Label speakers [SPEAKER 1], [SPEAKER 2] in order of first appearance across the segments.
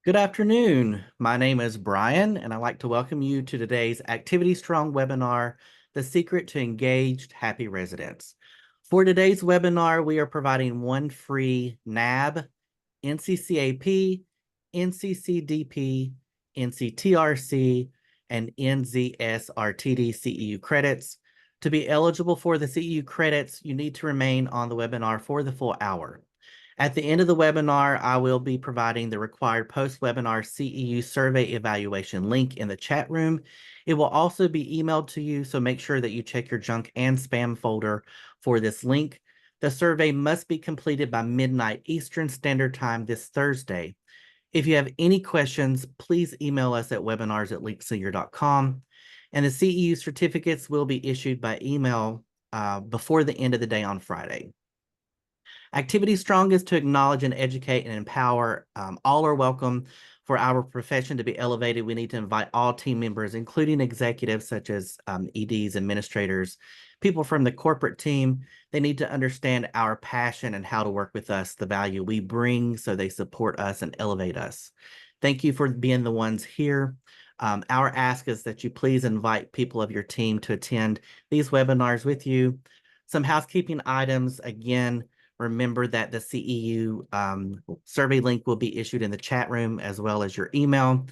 [SPEAKER 1] Good afternoon. My name is Brian, and I'd like to welcome you to today's Activity Strong webinar, The Secret to Engaged Happy Residents. For today's webinar, we are providing one free NAB, NCCAP, NCCDP, NCTRC, and NZSRTD CEU credits. To be eligible for the CEU credits, you need to remain on the webinar for the full hour. At the end of the webinar, I will be providing the required post-webinar CEU survey evaluation link in the chat room. It will also be emailed to you, so make sure that you check your junk and spam folder for this link. The survey must be completed by midnight Eastern Standard Time this Thursday. If you have any questions, please email us at webinars@linksenior.com. And the CEU certificates will be issued by email before the end of the day on Friday. Activity Strong is to acknowledge and educate and empower. All are welcome. For our profession to be elevated, we need to invite all team members, including executives such as EDs, administrators, people from the corporate team. They need to understand our passion and how to work with us, the value we bring, so they support us and elevate us. Thank you for being the ones here. Our ask is that you please invite people of your team to attend these webinars with you. Some housekeeping items, again, remember that the CEU survey link will be issued in the chat room as well as your email.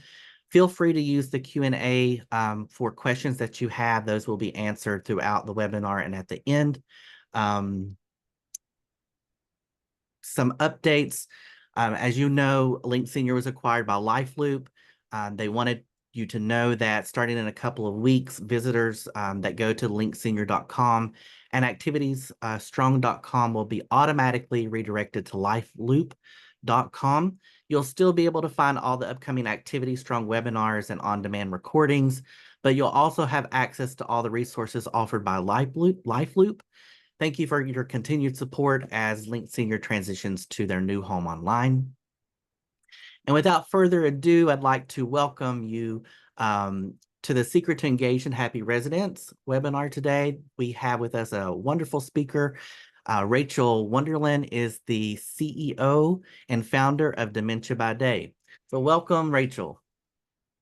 [SPEAKER 1] Feel free to use the Q&A for questions that you have. Those will be answered throughout the webinar and at the end. Some updates. As you know, Link Senior was acquired by LifeLoop. They wanted you to know that starting in a couple of weeks, visitors that go to linksenior.com and activitiesstrong.com will be automatically redirected to lifeloop.com. You'll still be able to find all the upcoming Activity Strong webinars and on-demand recordings, but you'll also have access to all the resources offered by LifeLoop. Thank you for your continued support as Link Senior transitions to their new home online. And without further ado, I'd like to welcome you to the Secret to Engaged and Happy Residents webinar today. We have with us a wonderful speaker. Rachael Wonderlin is the CEO and founder of Dementia by Day. So welcome, Rachael.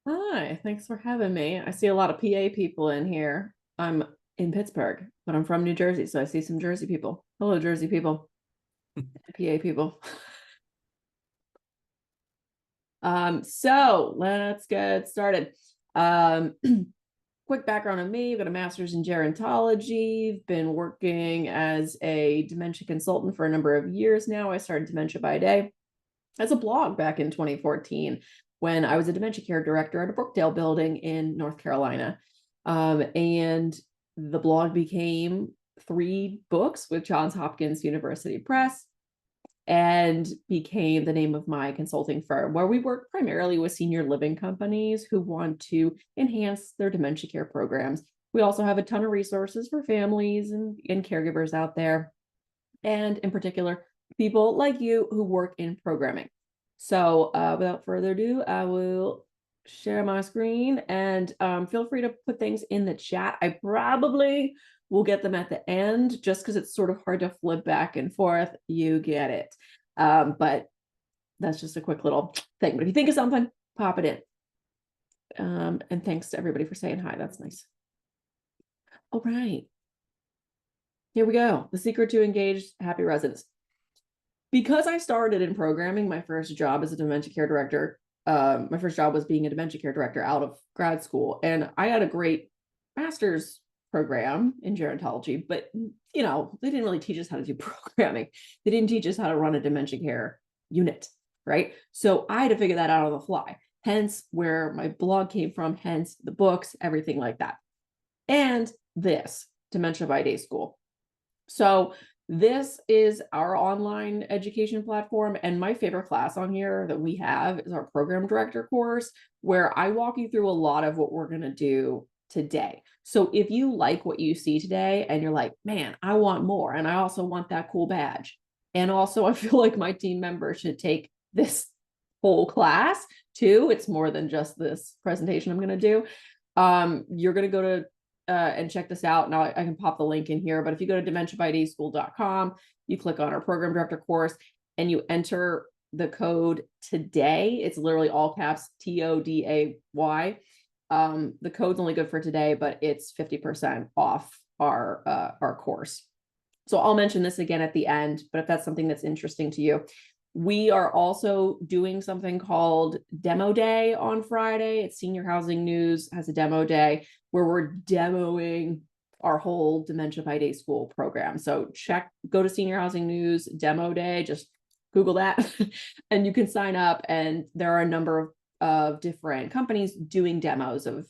[SPEAKER 2] Hi, thanks for having me. I see a lot of PA people in here. I'm in Pittsburgh, but I'm from New Jersey, so I see some Jersey people. Hello, Jersey people. PA people. So let's get started. Quick background on me. I've got a master's in gerontology. Been working as a dementia consultant for a number of years now. I started Dementia by Day as a blog back in 2014 when I was a dementia care director at a Brookdale building in North Carolina. And the blog became 3 books with Johns Hopkins University Press and became the name of my consulting firm, where we work primarily with senior living companies who want to enhance their dementia care programs. We also have a ton of resources for families and caregivers out there, and in particular, people like you who work in programming. So without further ado, I will share my screen and feel free to put things in the chat. I probably will get them at the end just because it's sort of hard to flip back and forth. You get it. But that's just a quick little thing. But if you think of something, pop it in. And thanks to everybody for saying hi. That's nice. All right. Here we go. The secret to engaged happy residents. Because I started in programming, my first job as a dementia care director, my first job was being a dementia care director out of grad school. And I had a great master's program in gerontology, but they didn't really teach us how to do programming. They didn't teach us how to run a dementia care unit, right? So I had to figure that out on the fly. Hence where my blog came from, hence the books, everything like that. And this, Dementia by Day School. So this is our online education platform, and my favorite class on here that we have is our program director course, where I walk you through a lot of what we're going to do today. So if you like what you see today and you're like, man, I want more, and I also want that cool badge, and also I feel like my team members should take this whole class too. It's more than just this presentation I'm going to do. You're going to go to and check this out. Now I can pop the link in here, but if you go to dementiabydayschool.com, you click on our program director course and you enter the code today. It's literally all caps TODAY. The code's only good for today, but it's 50% off our course. So I'll mention this again at the end, but if that's something that's interesting to you. We are also doing something called Demo Day on Friday. It's Senior Housing News has a demo day where we're demoing our whole Dementia by Day School program. So go to Senior Housing News Demo Day, just Google that, and you can sign up. And there are a number of different companies doing demos of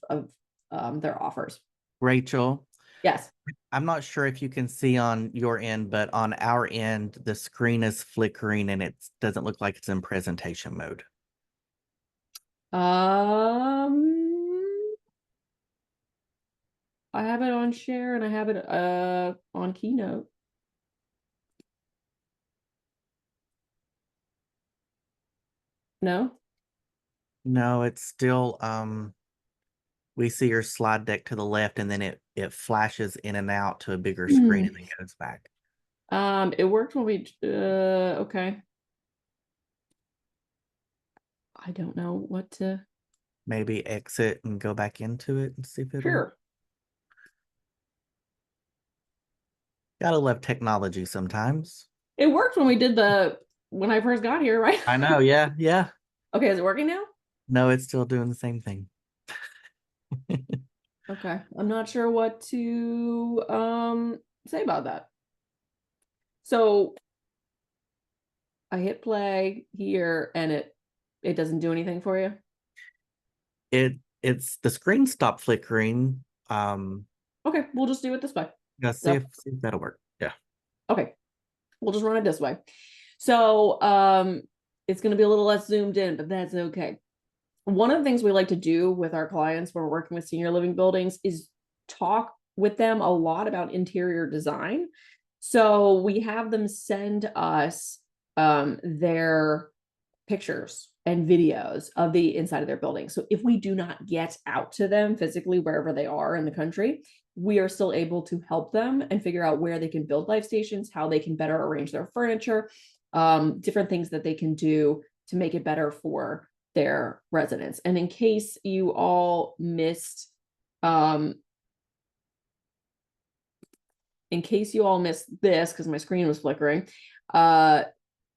[SPEAKER 2] their offers.
[SPEAKER 1] Rachel,
[SPEAKER 2] Yes.
[SPEAKER 1] I'm not sure if you can see on your end, but on our end, the screen is flickering and it doesn't look like it's in presentation mode.
[SPEAKER 2] I have it on share and I have it on Keynote. No?
[SPEAKER 1] No, it's still we see your slide deck to the left and then it flashes in and out to a bigger screen and then goes back.
[SPEAKER 2] It worked when we okay. I don't know what to.
[SPEAKER 1] Maybe exit and go back into it and see if it'll.
[SPEAKER 2] Sure.
[SPEAKER 1] Gotta love technology sometimes.
[SPEAKER 2] It worked when I first got here, right?
[SPEAKER 1] I know, yeah, yeah.
[SPEAKER 2] Okay, is it working now?
[SPEAKER 1] No, it's still doing the same thing.
[SPEAKER 2] Okay. I'm not sure what to say about that. So I hit play here and it doesn't do anything for you.
[SPEAKER 1] It's the screen stopped flickering.
[SPEAKER 2] Okay, we'll just do it this way.
[SPEAKER 1] Yeah, see if that'll work. Yeah.
[SPEAKER 2] Okay. We'll just run it this way. So it's going to be a little less zoomed in, but that's okay. One of the things we like to do with our clients when we're working with senior living buildings is talk with them a lot about interior design. So we have them send us their pictures and videos of the inside of their building. So if we do not get out to them physically wherever they are in the country, we are still able to help them and figure out where they can build life stations, how they can better arrange their furniture, different things that they can do to make it better for their residents. And in case you all missed this, because my screen was flickering, I'm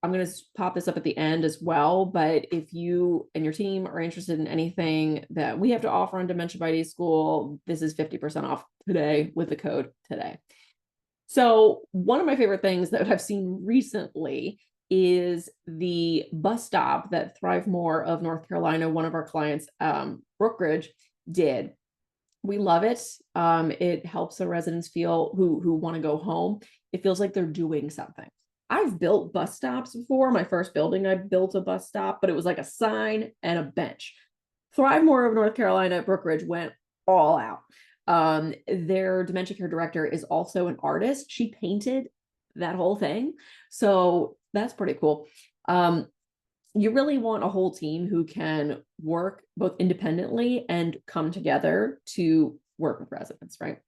[SPEAKER 2] going to pop this up at the end as well. But if you and your team are interested in anything that we have to offer on Dementia by Day School, this is 50% off today with the code today. So one of my favorite things that I've seen recently is the bus stop that Thrivemore of North Carolina, one of our clients, Brookridge, did. We love it. It helps the residents feel who want to go home. It feels like they're doing something. I've built bus stops before. My first building, I built a bus stop, but it was like a sign and a bench. Thrivemore of North Carolina, Brookridge, went all out. Their dementia care director is also an artist. She painted that whole thing. So that's pretty cool. You really want a whole team who can work both independently and come together to work with residents, right?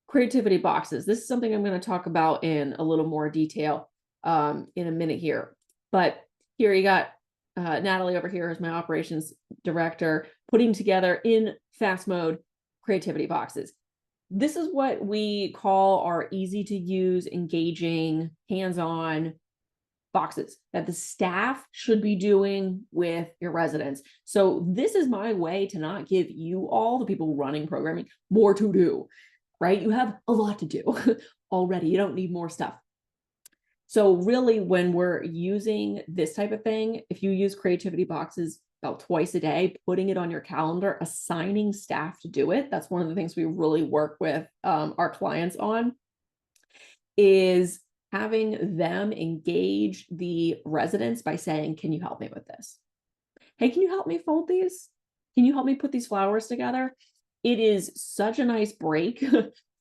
[SPEAKER 2] Creativity boxes. This is something I'm going to talk about in a little more detail in a minute here. But here you got Natalie over here as my operations director, putting together in fast mode creativity boxes. This is what we call our easy to use, engaging, hands-on boxes that the staff should be doing with your residents. So this is my way to not give you all, the people running programming, more to do, right? You have a lot to do already. You don't need more stuff. So really, when we're using this type of thing, if you use creativity boxes about twice a day, putting it on your calendar, assigning staff to do it, that's one of the things we really work with our clients on, is having them engage the residents by saying, can you help me with this? Hey, can you help me fold these? Can you help me put these flowers together? It is such a nice break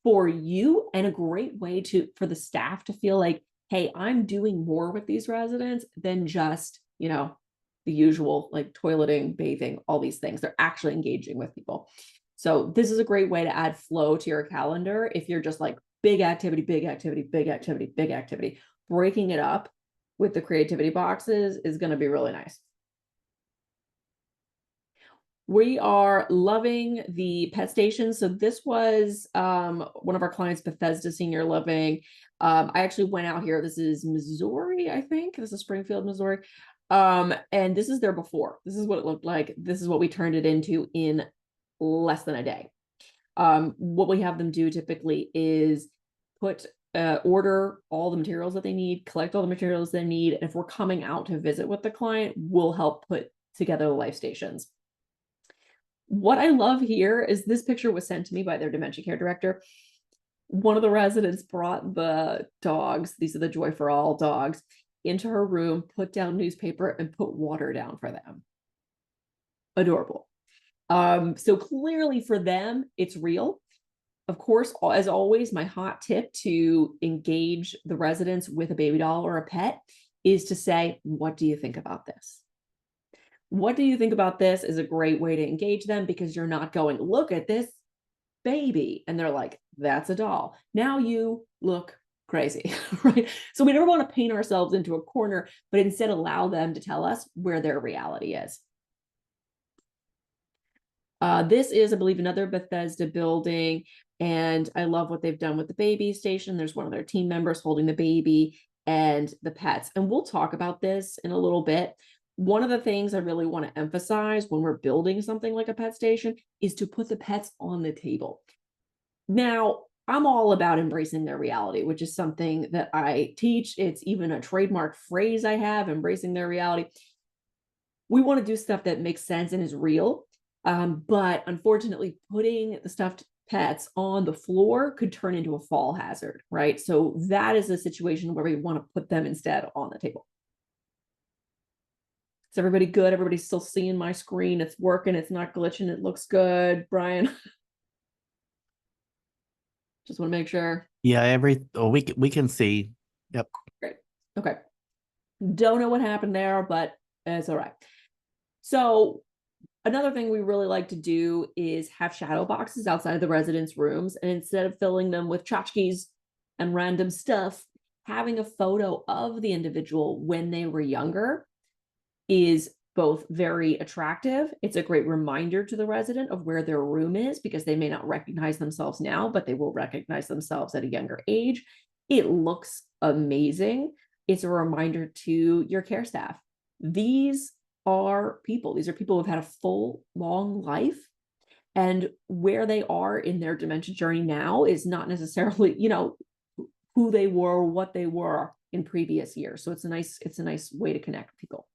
[SPEAKER 2] for you and a great way for the staff to feel like, hey, I'm doing more with these residents than just, the usual like toileting, bathing, all these things. They're actually engaging with people. So this is a great way to add flow to your calendar if you're just like big activity, big activity, big activity, big activity. Breaking it up with the creativity boxes is going to be really nice. We are loving the pet station. So this was one of our clients, Bethesda Senior Living. I actually went out here. This is Missouri, I think. This is Springfield, Missouri. And this is there before. This is what it looked like. This is what we turned it into in less than a day. What we have them do typically is order all the materials that they need, collect all the materials they need. And if we're coming out to visit with the client, we'll help put together the life stations. What I love here is this picture was sent to me by their dementia care director. One of the residents brought the dogs, these are the Joy for All dogs, into her room, put down newspaper, and put water down for them. Adorable. So clearly for them, it's real. Of course, as always, my hot tip to engage the residents with a baby doll or a pet is to say, what do you think about this? What do you think about this is a great way to engage them, because you're not going, look at this baby. And they're like, that's a doll. Now you look crazy, right? So we never want to paint ourselves into a corner, but instead allow them to tell us where their reality is. This is, I believe, another Bethesda building, and I love what they've done with the baby station. There's one of their team members holding the baby and the pets, and we'll talk about this in a little bit. One of the things I really want to emphasize when we're building something like a pet station is to put the pets on the table. Now, I'm all about embracing their reality, which is something that I teach. It's even a trademark phrase I have, embracing their reality. We want to do stuff that makes sense and is real. But unfortunately, putting the stuffed pets on the floor could turn into a fall hazard, right? So that is a situation where we want to put them instead on the table. Is everybody good? Everybody's still seeing my screen. It's working. It's not glitching. It looks good. Brian, just want to make sure.
[SPEAKER 1] Yeah, we can see. Yep.
[SPEAKER 2] Great. Okay. Don't know what happened there, but it's all right. So another thing we really like to do is have shadow boxes outside of the residents' rooms. And instead of filling them with tchotchkes and random stuff, having a photo of the individual when they were younger is both very attractive. It's a great reminder to the resident of where their room is, because they may not recognize themselves now, but they will recognize themselves at a younger age. It looks amazing. It's a reminder to your care staff. These are people. These are people who've had a full, long life. And where they are in their dementia journey now is not necessarily, who they were, what they were in previous years. So it's a nice way to connect with people.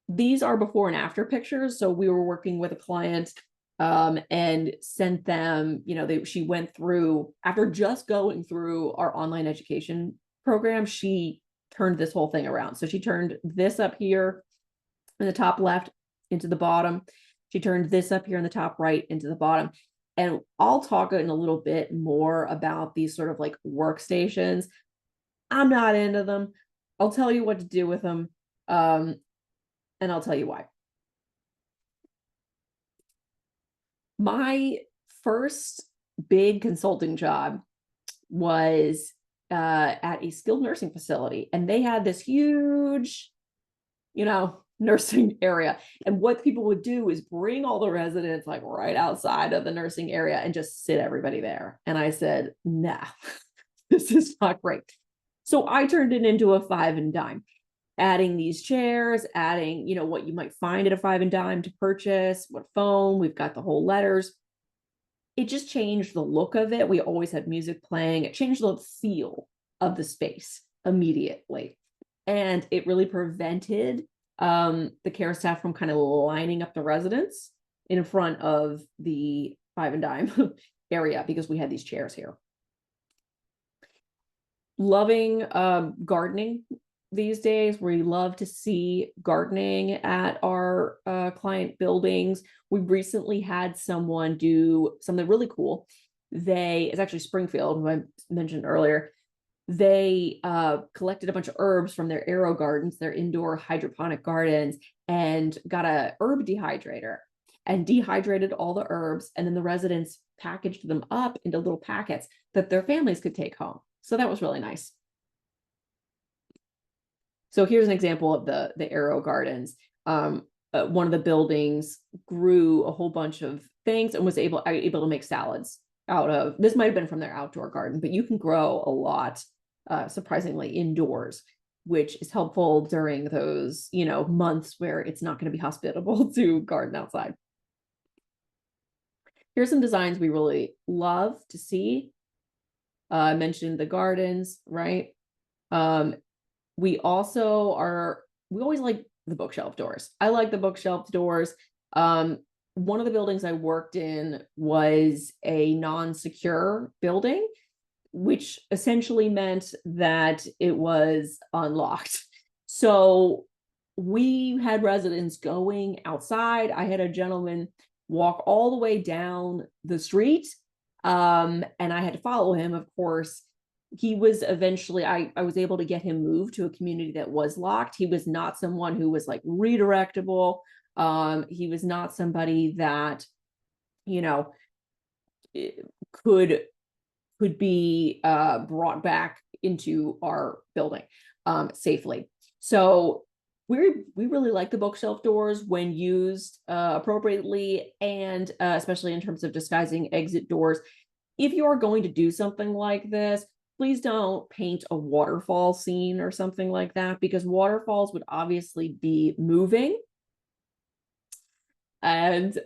[SPEAKER 2] These are before and after pictures. So we were working with a client and sent them, she went through, after just going through our online education program, she turned this whole thing around. So she turned this up here in the top left into the bottom. She turned this up here in the top right into the bottom. And I'll talk in a little bit more about these sort of like workstations. I'm not into them. I'll tell you what to do with them. And I'll tell you why. My first big consulting job was at a skilled nursing facility, and they had this huge, nursing area. And what people would do is bring all the residents like right outside of the nursing area and just sit everybody there. And I said, nah, this is not great. So I turned it into a 5 and dime. Adding these chairs, adding, what you might find at a 5 and dime to purchase, what phone, we've got the whole letters. It just changed the look of it. We always had music playing. It changed the feel of the space immediately. And it really prevented the care staff from kind of lining up the residents in front of the 5 and dime area, because we had these chairs here. Loving gardening these days. We love to see gardening at our client buildings. We recently had someone do something really cool. It's actually Springfield, who I mentioned earlier. They collected a bunch of herbs from their aero gardens, their indoor hydroponic gardens, and got a herb dehydrator and dehydrated all the herbs. And then the residents packaged them up into little packets that their families could take home. So that was really nice. So here's an example of the Aero Gardens. One of the buildings grew a whole bunch of things and was able to make salads out of. This might have been from their outdoor garden, but you can grow a lot, surprisingly, indoors, which is helpful during those, months where it's not going to be hospitable to garden outside. Here's some designs we really love to see. I mentioned the gardens, right? We always like the bookshelf doors. I like the bookshelf doors. One of the buildings I worked in was a non-secure building, which essentially meant that it was unlocked. So we had residents going outside. I had a gentleman walk all the way down the street, and I had to follow him, of course. He was eventually, I was able to get him moved to a community that was locked. He was not someone who was like redirectable. He was not somebody that, could be brought back into our building safely. So we really like the bookshelf doors when used appropriately, and especially in terms of disguising exit doors. If you are going to do something like this, please don't paint a waterfall scene or something like that, because waterfalls would obviously be moving. And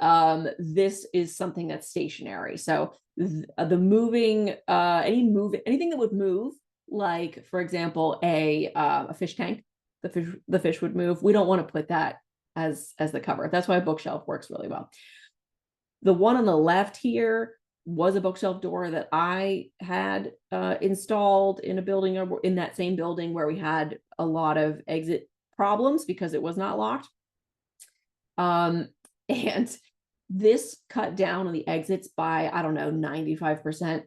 [SPEAKER 2] this is something that's stationary. So the moving, anything that would move, like, for example, a fish tank, the fish would move. We don't want to put that as the cover. That's why a bookshelf works really well. The one on the left here was a bookshelf door that I had installed in a building, in that same building where we had a lot of exit problems because it was not locked. And this cut down on the exits by, I don't know, 95%.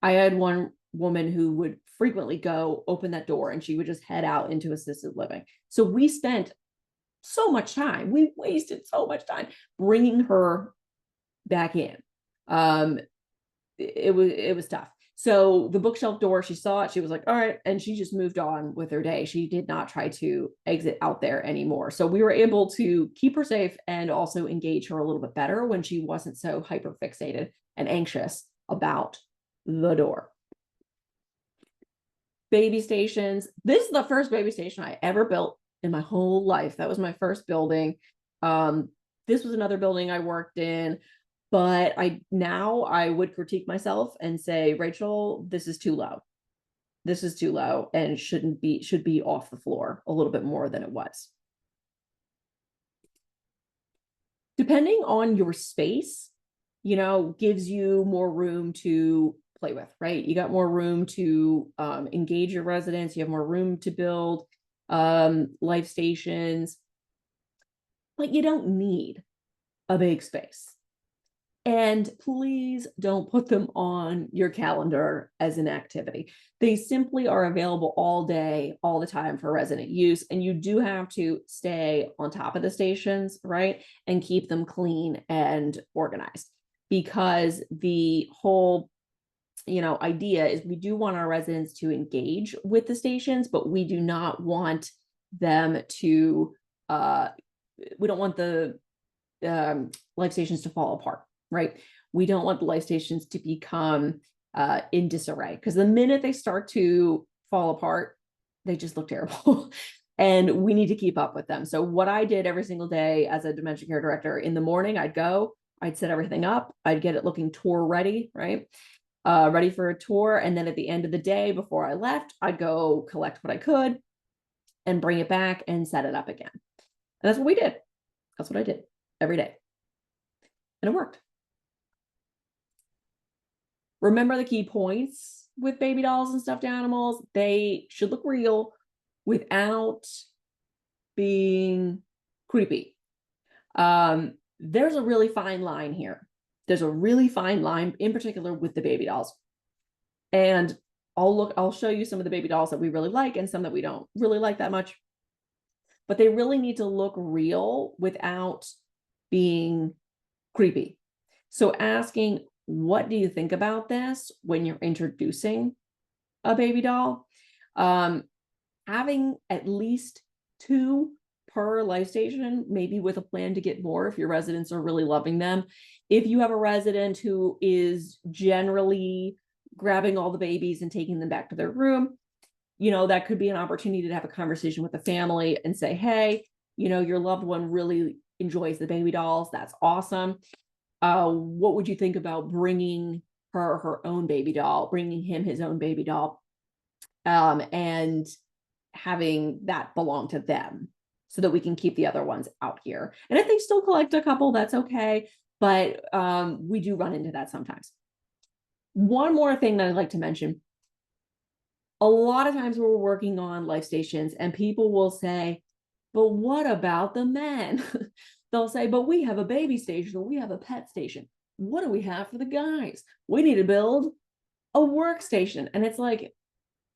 [SPEAKER 2] I had one woman who would frequently go open that door and she would just head out into assisted living. So we spent so much time, we wasted so much time bringing her back in. It was tough. So the bookshelf door, she saw it, she was like, all right, and she just moved on with her day. She did not try to exit out there anymore. So we were able to keep her safe and also engage her a little bit better when she wasn't so hyper fixated and anxious about the door. Baby stations. This is the first baby station I ever built in my whole life. That was my first building. This was another building I worked in. But I would critique myself and say, Rachel, this is too low. This is too low and should be off the floor a little bit more than it was. Depending on your space, gives you more room to play with, right? You got more room to engage your residents. You have more room to build life stations, but you don't need a big space. And please don't put them on your calendar as an activity. They simply are available all day, all the time for resident use. And you do have to stay on top of the stations, right? And keep them clean and organized, because the whole idea is we do want our residents to engage with the stations, but we do not want them to, we don't want the life stations to fall apart. Right? We don't want the life stations to become in disarray, because the minute they start to fall apart, they just look terrible. And we need to keep up with them. So what I did every single day as a dementia care director, in the morning, I'd set everything up. I'd get it looking tour ready, right? Ready for a tour. And then at the end of the day, before I left, I'd go collect what I could and bring it back and set it up again. And that's what we did. That's what I did every day. And it worked. Remember the key points with baby dolls and stuffed animals. They should look real without being creepy. There's a really fine line here. There's a really fine line, in particular with the baby dolls. And I'll show you some of the baby dolls that we really like and some that we don't really like that much. But they really need to look real without being creepy. So asking, what do you think about this when you're introducing a baby doll? having at least 2 per life station, maybe with a plan to get more if your residents are really loving them. If you have a resident who is generally grabbing all the babies and taking them back to their room, that could be an opportunity to have a conversation with the family and say, hey, your loved one really enjoys the baby dolls. That's awesome. What would you think about bringing her own baby doll, bringing him his own baby doll, and having that belong to them so that we can keep the other ones out here. And if they still collect a couple, that's okay. But we do run into that sometimes. One more thing that I'd like to mention. A lot of times we're working on life stations and people will say, but what about the men? They'll say, but we have a baby station or we have a pet station. What do we have for the guys? We need to build a workstation. And it's like,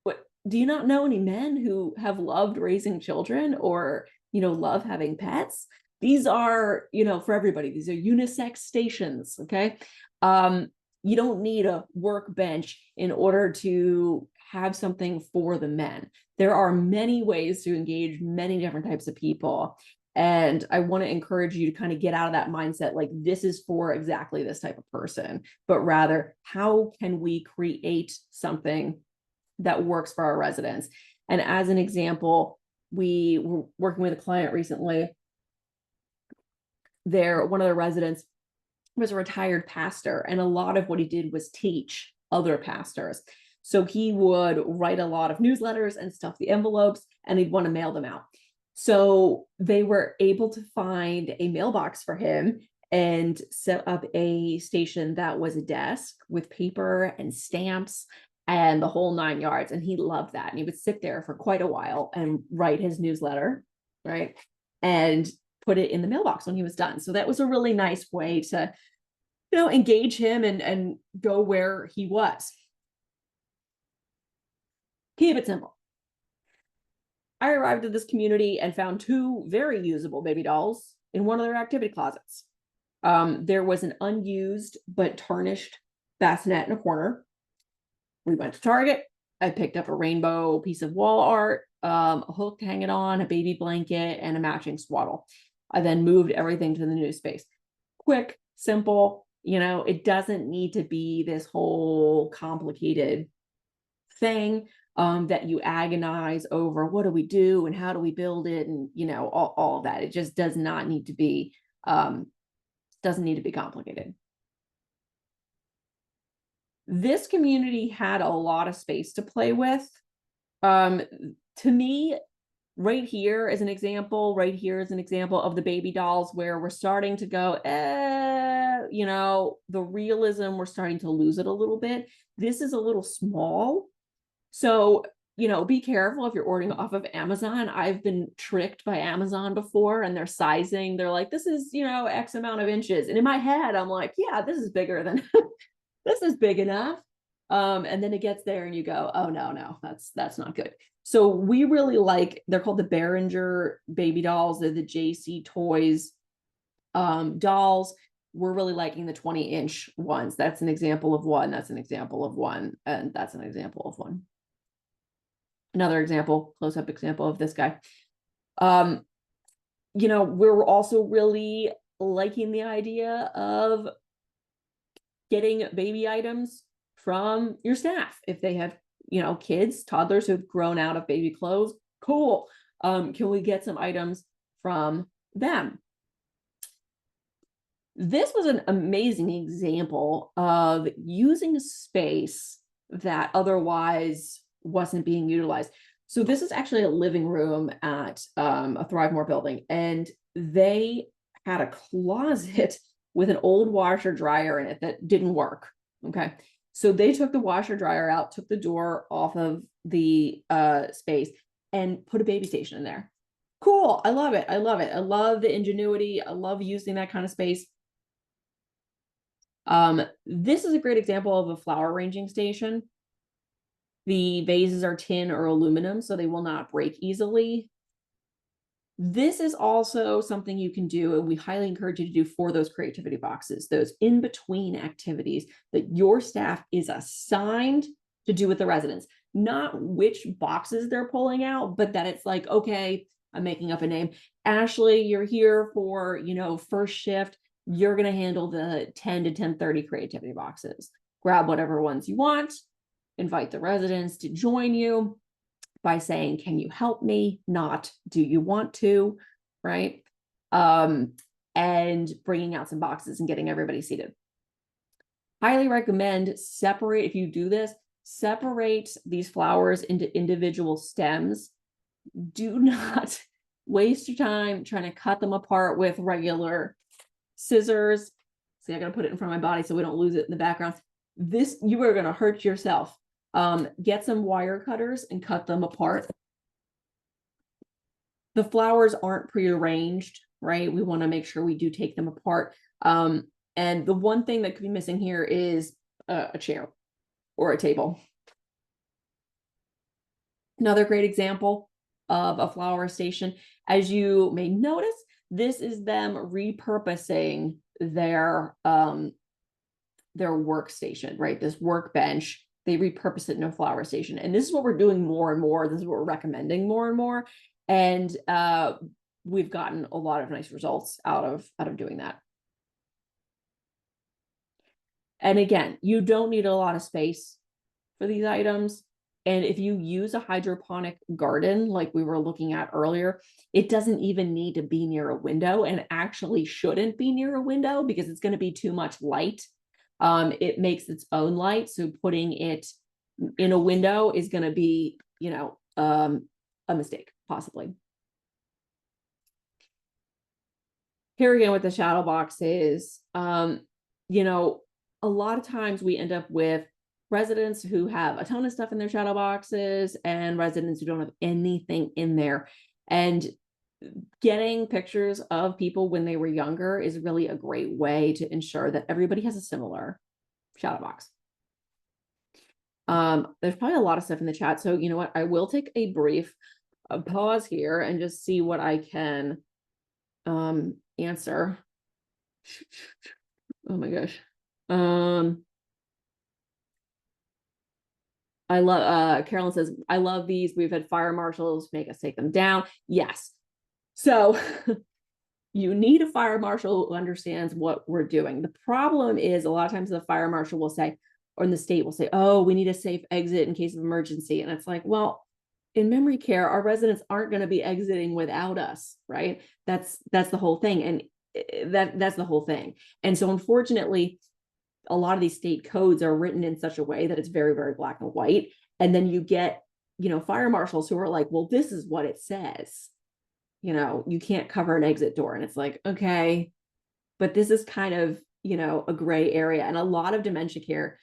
[SPEAKER 2] what, do you not know any men who have loved raising children or, love having pets? These are, for everybody, these are unisex stations. Okay. You don't need a workbench in order to have something for the men. There are many ways to engage many different types of people. And I want to encourage you to kind of get out of that mindset, like this is for exactly this type of person, but rather, how can we create something that works for our residents? And as an example, we were working with a client recently. One of their residents was a retired pastor, and a lot of what he did was teach other pastors. So he would write a lot of newsletters and stuff the envelopes, and he'd want to mail them out. So they were able to find a mailbox for him and set up a station that was a desk with paper and stamps and the whole 9 yards. And he loved that. And he would sit there for quite a while and write his newsletter, right? And put it in the mailbox when he was done. So that was a really nice way to, engage him and go where he was. Keep it simple. I arrived at this community and found 2 very usable baby dolls in one of their activity closets. There was an unused but tarnished bassinet in a corner. We went to Target. I picked up a rainbow piece of wall art, a hook to hang it on, a baby blanket, and a matching swaddle. I then moved everything to the new space. Quick, simple, it doesn't need to be this whole complicated thing that you agonize over. What do we do and how do we build it? And, all of that. It just does not need to be, doesn't need to be complicated. This community had a lot of space to play with. To me, right here is an example of the baby dolls where we're starting to go, the realism, we're starting to lose it a little bit. This is a little small. So, be careful if you're ordering off of Amazon. I've been tricked by Amazon before, and their sizing, they're like, this is, X amount of inches. And in my head, I'm like, yeah, this is bigger than, this is big enough. And then it gets there and you go, oh, no, that's not good. So we really they're called the Behringer baby dolls. They're the JC Toys dolls. We're really liking the 20-inch ones. That's an example of one. That's an example of one. And that's an example of one. Another example, close-up example of this guy. We're also really liking the idea of getting baby items from your staff. If they have, kids, toddlers who've grown out of baby clothes, cool. Can we get some items from them? This was an amazing example of using a space that otherwise wasn't being utilized. So this is actually a living room at a Thrive building, and they had a closet with an old washer dryer in it that didn't work. Okay. So they took the washer dryer out, took the door off of the space, and put a baby station in there. Cool. I love it. I love it. I love the ingenuity. I love using that kind of space. This is a great example of a flower arranging station. The vases are tin or aluminum, so they will not break easily. This is also something you can do, and we highly encourage you to do for those creativity boxes, those in-between activities that your staff is assigned to do with the residents. not which boxes they're pulling out, but that it's like, okay, I'm making up a name. Ashley, you're here for, first shift. You're going to handle the 10 to 10:30 creativity boxes. Grab whatever ones you want, invite the residents to join you by saying, can you help me? Not, do you want to? Right. And bringing out some boxes and getting everybody seated. Highly recommend separate, if you do this, separate these flowers into individual stems. Do not waste your time trying to cut them apart with regular scissors. See, I gotta put it in front of my body so we don't lose it in the background. This, you are gonna hurt yourself. Get some wire cutters and cut them apart. The flowers aren't prearranged, right? We want to make sure we do take them apart. And the one thing that could be missing here is a chair or a table. Another great example of a flower station. As you may notice, this is them repurposing their workstation, right? This workbench. They repurpose it in a flower station. And this is what we're doing more and more. This is what we're recommending more and more. And we've gotten a lot of nice results out of doing that. And again, you don't need a lot of space for these items. And if you use a hydroponic garden, like we were looking at earlier, it doesn't even need to be near a window, and actually shouldn't be near a window because it's going to be too much light. It makes its own light. So putting it in a window is going to be, a mistake, possibly. Here again with the shadow boxes, a lot of times we end up with residents who have a ton of stuff in their shadow boxes and residents who don't have anything in there. And getting pictures of people when they were younger is really a great way to ensure that everybody has a similar shadow box. There's probably a lot of stuff in the chat. So you know what? I will take a brief pause here and just see what I can answer. Oh my gosh. I love Carolyn says, I love these. We've had fire marshals make us take them down. Yes. So you need a fire marshal who understands what we're doing. The problem is a lot of times the fire marshal will say, or in the state will say, oh, we need a safe exit in case of emergency. And it's like, well, in memory care, our residents aren't going to be exiting without us, right? That's the whole thing. And that's the whole thing. And so unfortunately, a lot of these state codes are written in such a way that it's very, very black and white. And then you get, fire marshals who are like, well, this is what it says. You can't cover an exit door. And it's like, okay, but this is kind of, a gray area. And a lot of dementia care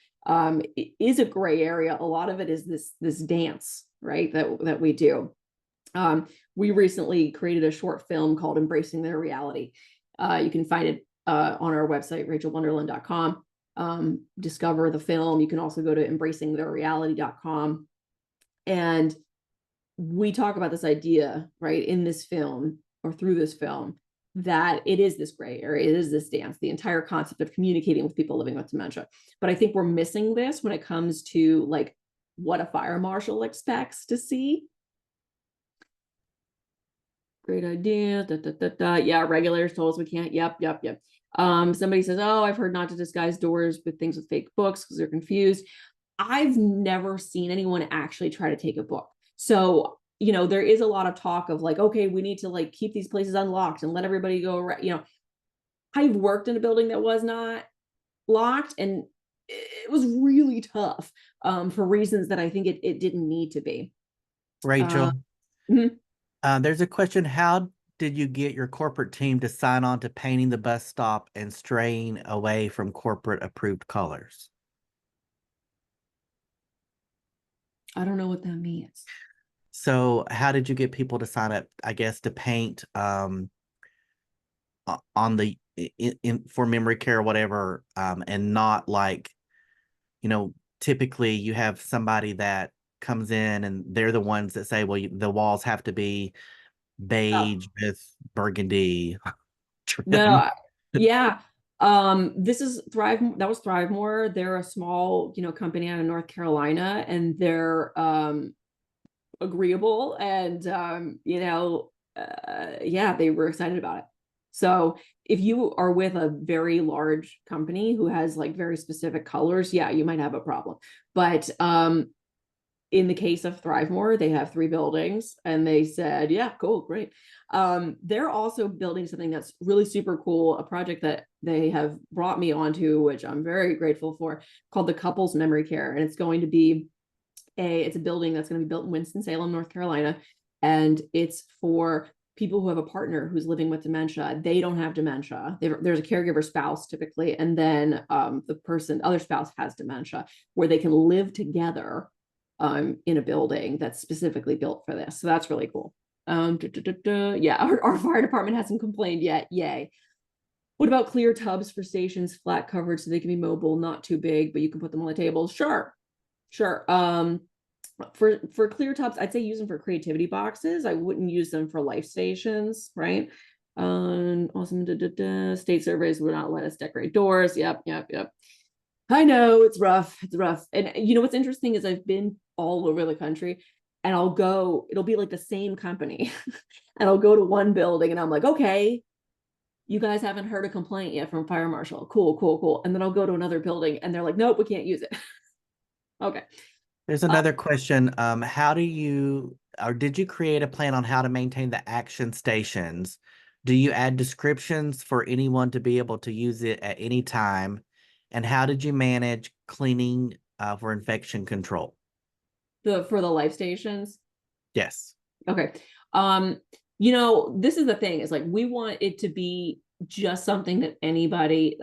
[SPEAKER 2] is a gray area. A lot of it is this dance, right, that we do. We recently created a short film called Embracing Their Reality. You can find it on our website, RachelWonderlin.com. Discover the film. You can also go to embracingtheirreality.com. And we talk about this idea, right, in this film or through this film, that it is this gray area, it is this dance, the entire concept of communicating with people living with dementia. But I think we're missing this when it comes to like what a fire marshal expects to see. Great idea. Yeah, regulators told us we can't. Yep. Somebody says, oh, I've heard not to disguise doors with things with fake books because they're confused. I've never seen anyone actually try to take a book. So, there is a lot of talk of like, okay, we need to like keep these places unlocked and let everybody go around. I've worked in a building that was not locked, and it was really tough for reasons that I think it didn't need to be.
[SPEAKER 1] Rachel,
[SPEAKER 2] Mhm.
[SPEAKER 1] there's a question. How did you get your corporate team to sign on to painting the bus stop and straying away from corporate approved colors?
[SPEAKER 2] I don't know what that means.
[SPEAKER 1] So how did you get people to sign up, I guess, to paint on the in for memory care or whatever, and not like, typically you have somebody that comes in and they're the ones that say, well, the walls have to be beige with burgundy trim.
[SPEAKER 2] No, yeah. This is Thrive. That was Thrivemore. They're a small, company out of North Carolina, and they're agreeable, and yeah, they were excited about it. So if you are with a very large company who has like very specific colors, yeah, you might have a problem. But in the case of Thrivemore, they have 3 buildings, and they said, yeah, cool, great. They're also building something that's really super cool, a project that they have brought me onto, which I'm very grateful for, called the Couples Memory Care. And it's going to be it's a building that's going to be built in Winston-Salem, North Carolina. And it's for people who have a partner who's living with dementia. They don't have dementia. There's a caregiver spouse typically, and then the other spouse has dementia, where they can live together in a building that's specifically built for this. So that's really cool. Yeah, our fire department hasn't complained yet. Yay. What about clear tubs for stations, flat covered so they can be mobile, not too big, but you can put them on the table? Sure. For clear tubs, I'd say use them for creativity boxes. I wouldn't use them for life stations, right? Awesome. State surveys would not let us decorate doors. Yep. I know it's rough. It's rough. And what's interesting is I've been all over the country, and it'll be like the same company. And I'll go to one building and I'm like, okay, you guys haven't heard a complaint yet from fire marshal. Cool. And then I'll go to another building and they're like, nope, we can't use it. Okay.
[SPEAKER 1] There's another question. How do you, or did you create a plan on how to maintain the action stations? Do you add descriptions for anyone to be able to use it at any time? And how did you manage cleaning for infection control?
[SPEAKER 2] For the life stations?
[SPEAKER 1] Yes.
[SPEAKER 2] Okay. This is the thing, is like, we want it to be just something that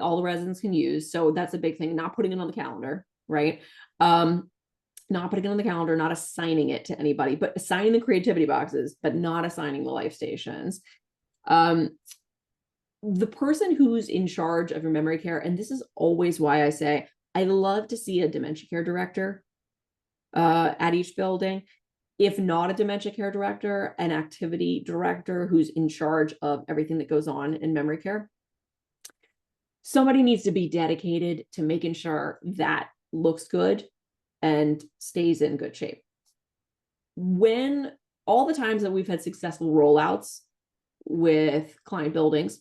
[SPEAKER 2] all the residents can use. So that's a big thing, not putting it on the calendar, right? Not putting it on the calendar, not assigning it to anybody, but assigning the creativity boxes, but not assigning the life stations. The person who's in charge of your memory care, and this is always why I say I love to see a dementia care director at each building. If not a dementia care director, an activity director who's in charge of everything that goes on in memory care. Somebody needs to be dedicated to making sure that looks good and stays in good shape. When all the times that we've had successful rollouts with client buildings,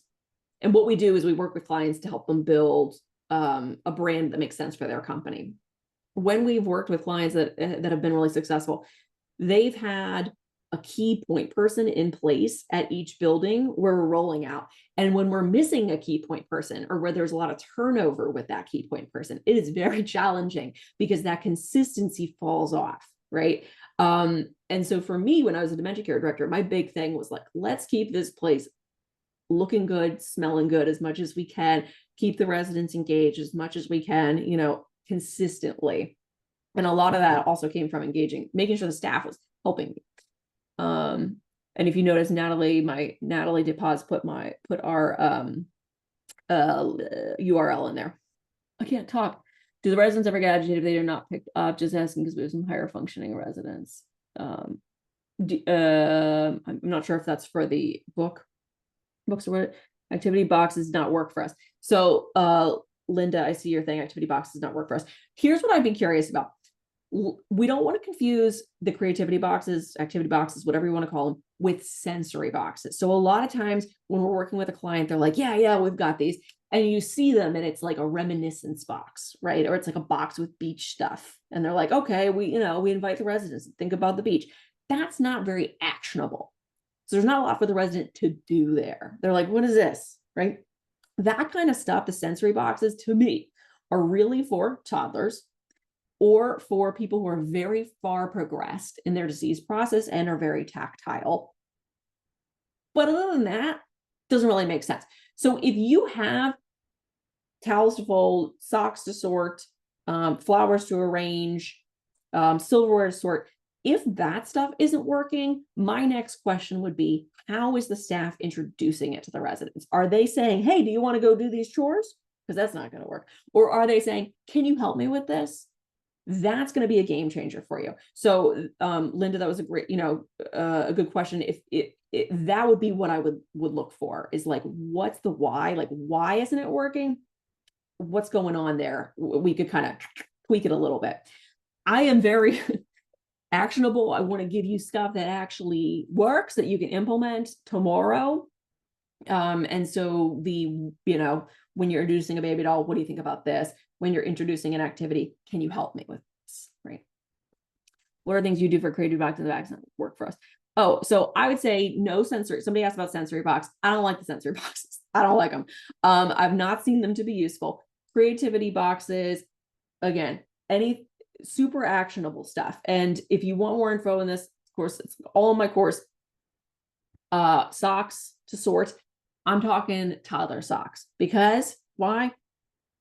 [SPEAKER 2] and what we do is we work with clients to help them build a brand that makes sense for their company. When we've worked with clients that have been really successful, they've had a key point person in place at each building where we're rolling out. And when we're missing a key point person, or where there's a lot of turnover with that key point person, it is very challenging because that consistency falls off, right? And so for me, when I was a dementia care director, my big thing was like, let's keep this place looking good, smelling good as much as we can, keep the residents engaged as much as we can, consistently. And a lot of that also came from making sure the staff was helping me. And if you notice, Natalie DePaz put our URL in there. I can't talk. Do the residents ever get agitated if they are not picked up? Just asking because we have some higher functioning residents. I'm not sure if that's for the books or what. Activity boxes did not work for us. So Linda, I see your thing. Activity boxes did not work for us. Here's what I'd be curious about. We don't want to confuse the creativity boxes, activity boxes, whatever you want to call them, with sensory boxes. So a lot of times when we're working with a client, they're like, yeah, we've got these. And you see them and it's like a reminiscence box, right? Or it's like a box with beach stuff. And they're like, okay, we invite the residents to think about the beach. That's not very actionable. So there's not a lot for the resident to do there. They're like, what is this, right? That kind of stuff, the sensory boxes, to me, are really for toddlers or for people who are very far progressed in their disease process and are very tactile. But other than that, doesn't really make sense. So if you have towels to fold, socks to sort, flowers to arrange, silverware to sort, if that stuff isn't working, my next question would be, how is the staff introducing it to the residents? Are they saying, hey, do you want to go do these chores? Because that's not going to work. Or are they saying, can you help me with this? That's going to be a game changer for you. So Linda, that was a great, a good question. If that would be what I would look for, is like, what's the why? Like, why isn't it working? what's going on there, we could kind of tweak it a little bit. I am very actionable. I want to give you stuff that actually works that you can implement tomorrow. And so when you're introducing a baby doll, what do you think about this? When you're introducing an activity, can you help me with this? Right. What are things you do for creative box and the accent work for us? Oh, so I would say no sensory. Somebody asked about sensory box. I don't like the sensory boxes. I don't like them. I've not seen them to be useful. Creativity boxes, again, any super actionable stuff. And if you want more info in this, of course, it's all in my course. Socks to sort. I'm talking toddler socks, because why?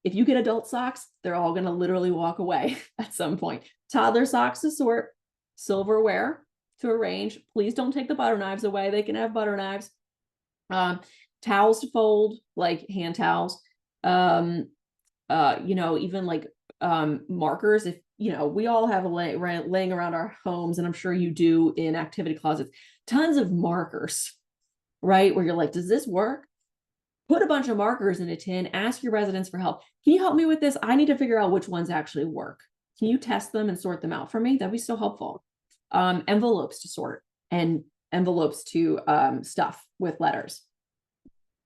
[SPEAKER 2] If you get adult socks, they're all going to literally walk away at some point. Toddler socks to sort, silverware to arrange. Please don't take the butter knives away. They can have butter knives. Towels to fold, like hand towels. Even like markers. If we all have laying around our homes, and I'm sure you do in activity closets, tons of markers, right? Where you're like, does this work? Put a bunch of markers in a tin, ask your residents for help. Can you help me with this? I need to figure out which ones actually work. Can you test them and sort them out for me? That'd be so helpful. Envelopes to sort, and envelopes to stuff with letters.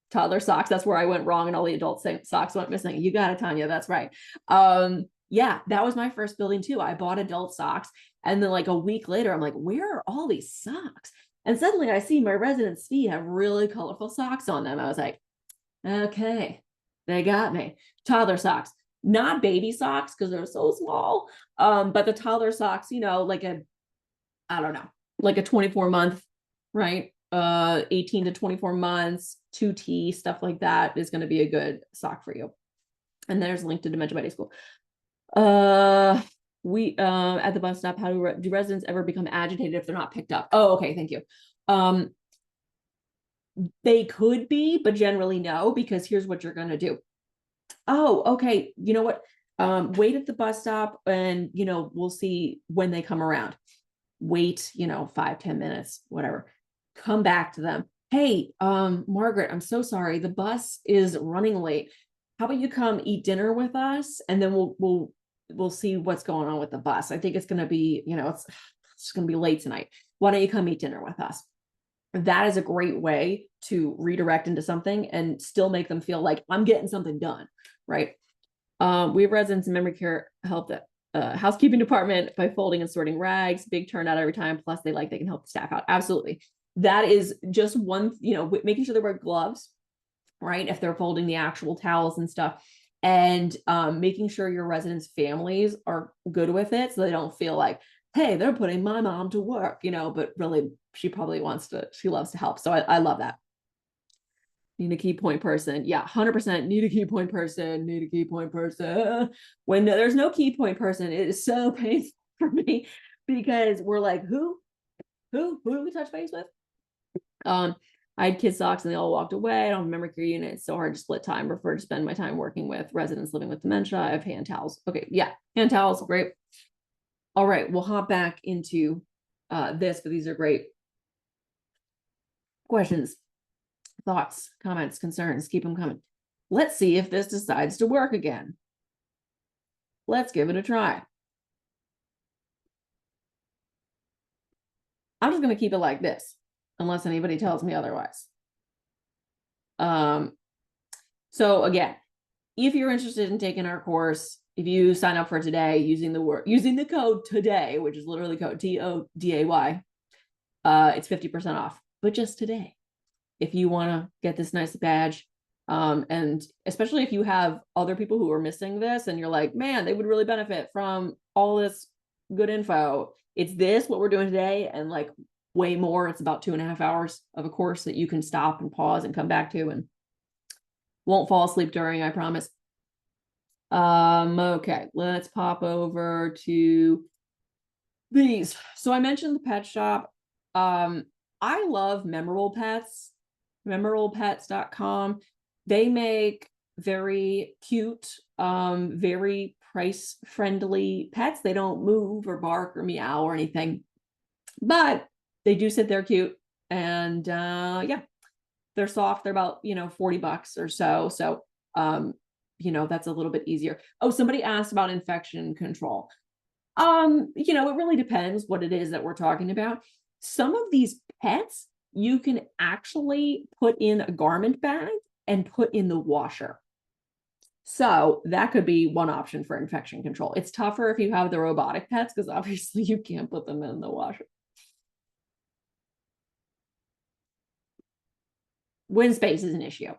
[SPEAKER 2] Toddler socks, that's where I went wrong, and all the adult socks went missing. You got it, Tanya, that's right. Yeah, that was my first building too. I bought adult socks, and then like a week later, I'm like, where are all these socks? And suddenly I see my residents' feet have really colorful socks on them. I was like, okay, they got me. Toddler socks, not baby socks because they're so small. But the toddler socks, like I don't know, like a 24-month, right? 18 to 24 months, 2T, stuff like that is going to be a good sock for you. And there's a link to Dementia by Day School. We at the bus stop, how do residents ever become agitated if they're not picked up? Oh, okay, thank you. They could be, but generally no, because here's what you're going to do. Oh, okay. You know what? Wait at the bus stop, and we'll see when they come around. Wait, 5-10 minutes, whatever. Come back to them. Hey, Margaret, I'm so sorry. The bus is running late. How about you come eat dinner with us, and then we'll see what's going on with the bus. I think it's going to be, it's going to be late tonight. Why don't you come eat dinner with us? That is a great way to redirect into something and still make them feel like I'm getting something done, right? We have residents in memory care help the housekeeping department by folding and sorting rags. Big turnout every time. Plus, they can help the staff out. Absolutely. That is just one, making sure they wear gloves, right? If they're folding the actual towels and stuff, and making sure your residents' families are good with it, so they don't feel like, hey, they're putting my mom to work, but really she loves to help. So I love that. Need a key point person. Yeah, 100% need a key point person, When there's no key point person, it is so painful for me, because we're like, who do we touch base with? I had kid socks and they all walked away. I don't remember care unit. It's so hard to split time. I prefer to spend my time working with residents living with dementia. I have hand towels. Okay, yeah, hand towels, great. All right, we'll hop back into this, but these are great questions, thoughts, comments, concerns. Keep them coming. Let's see if this decides to work again. Let's give it a try. I'm just going to keep it like this, unless anybody tells me otherwise. So again, if you're interested in taking our course, if you sign up for today using the code today, which is literally code TODAY, it's 50% off, but just today. If you want to get this nice badge, and especially if you have other people who are missing this and you're like, man, they would really benefit from all this good info. It's what we're doing today, and like way more. It's about 2.5 hours of a course that you can stop and pause and come back to, and won't fall asleep during, I promise. Okay, let's pop over to these. So I mentioned the pet shop. I love Memorable Pets, memorablepets.com. They make very cute, very price friendly pets. They don't move or bark or meow or anything, but they do sit there cute. And yeah, they're soft. They're about, $40 or so. So that's a little bit easier. Oh, somebody asked about infection control. It really depends what it is that we're talking about. Some of these pets you can actually put in a garment bag and put in the washer. So that could be one option for infection control. It's tougher if you have the robotic pets because obviously you can't put them in the washer. When space is an issue.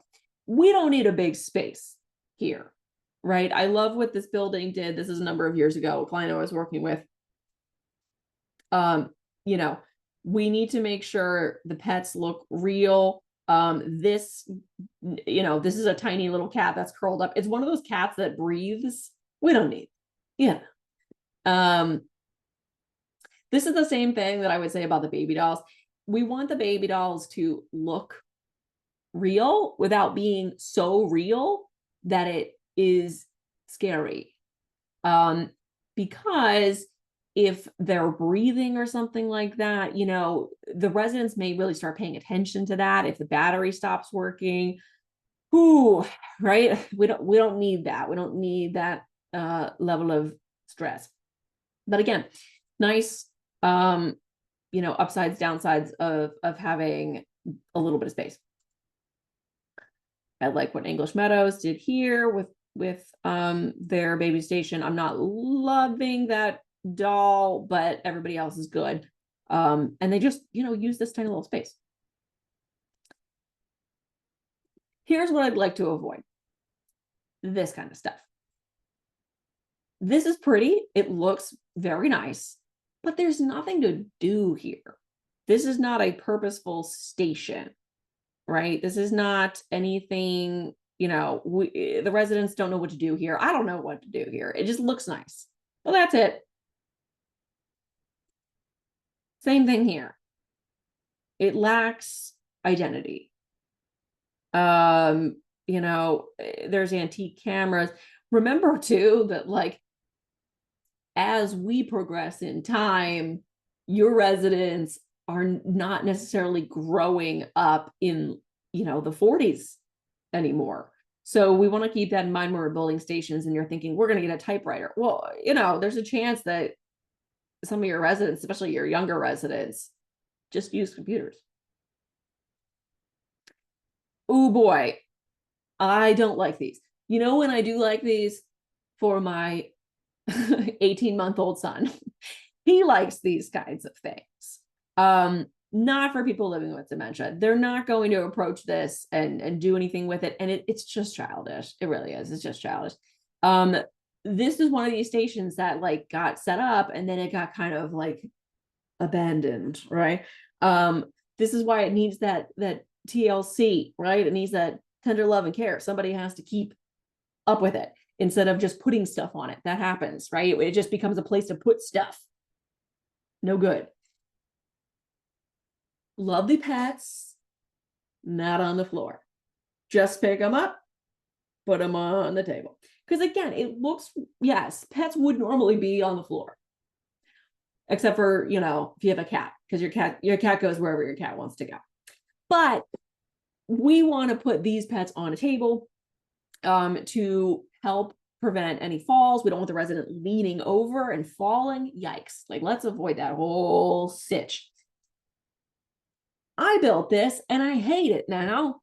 [SPEAKER 2] We don't need a big space here, right? I love what this building did. This is a number of years ago, a client I was working with. We need to make sure the pets look real. This is a tiny little cat that's curled up. It's one of those cats that breathes. We don't need. Yeah. This is the same thing that I would say about the baby dolls. We want the baby dolls to look real without being so real that it is scary. Because if they're breathing or something like that, the residents may really start paying attention to that. If the battery stops working, right? We don't need that. We don't need that level of stress. But again, nice, upsides, downsides of having a little bit of space. I like what English Meadows did here with their baby station. I'm not loving that doll, but everybody else is good. And they just, use this tiny little space. Here's what I'd like to avoid. This kind of stuff. This is pretty. It looks very nice, but there's nothing to do here. This is not a purposeful station, right? This is not anything, the residents don't know what to do here. I don't know what to do here. It just looks nice. Well, that's it. Same thing here. It lacks identity. There's antique cameras. Remember too that as we progress in time, your residents are not necessarily growing up in, the 40s anymore. So we want to keep that in mind when we're building stations and you're thinking, we're going to get a typewriter. Well, there's a chance that some of your residents, especially your younger residents, just use computers. Oh boy, I don't like these. When I do like these? For my 18-month-old son. He likes these kinds of things. Not for people living with dementia. They're not going to approach this and do anything with it. And it's just childish. It really is. It's just childish. This is one of these stations that got set up and then it got kind of abandoned, right? This is why it needs that TLC, right? It needs that tender love and care. Somebody has to keep up with it instead of just putting stuff on it. That happens, right? It just becomes a place to put stuff. No good. Lovely pets, not on the floor. Just pick them up, put them on the table. Because again, it looks, yes, pets would normally be on the floor. Except for, if you have a cat, because your cat goes wherever your cat wants to go. But we want to put these pets on a table to help prevent any falls. We don't want the resident leaning over and falling. Yikes. Let's avoid that whole sitch. I built this and I hate it now.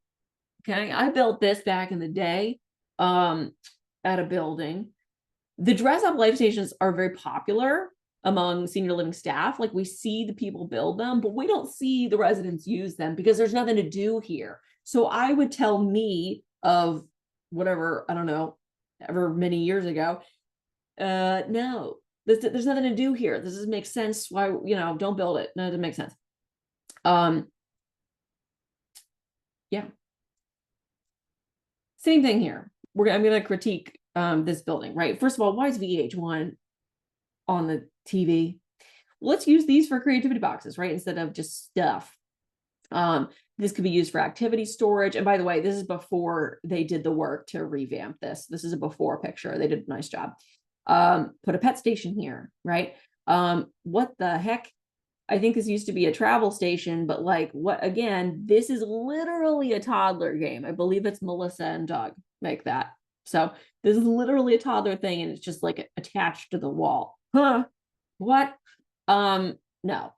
[SPEAKER 2] Okay. I built this back in the day at a building. The dress up life stations are very popular among senior living staff. We see the people build them, but we don't see the residents use them because there's nothing to do here. So I would tell me of whatever, I don't know, ever many years ago, no, there's nothing to do here. This doesn't make sense. Why, don't build it. No, it doesn't make sense. Yeah. Same thing here. I'm going to critique this building, right? First of all, why is VH1 on the TV? Let's use these for creativity boxes, right? Instead of just stuff. This could be used for activity storage. And by the way, this is before they did the work to revamp this. This is a before picture. They did a nice job. Put a pet station here, right? What the heck? I think this used to be a travel station, but what, again, this is literally a toddler game. I believe it's Melissa and Doug make that. So this is literally a toddler thing, and it's just like attached to the wall. Huh? What? No.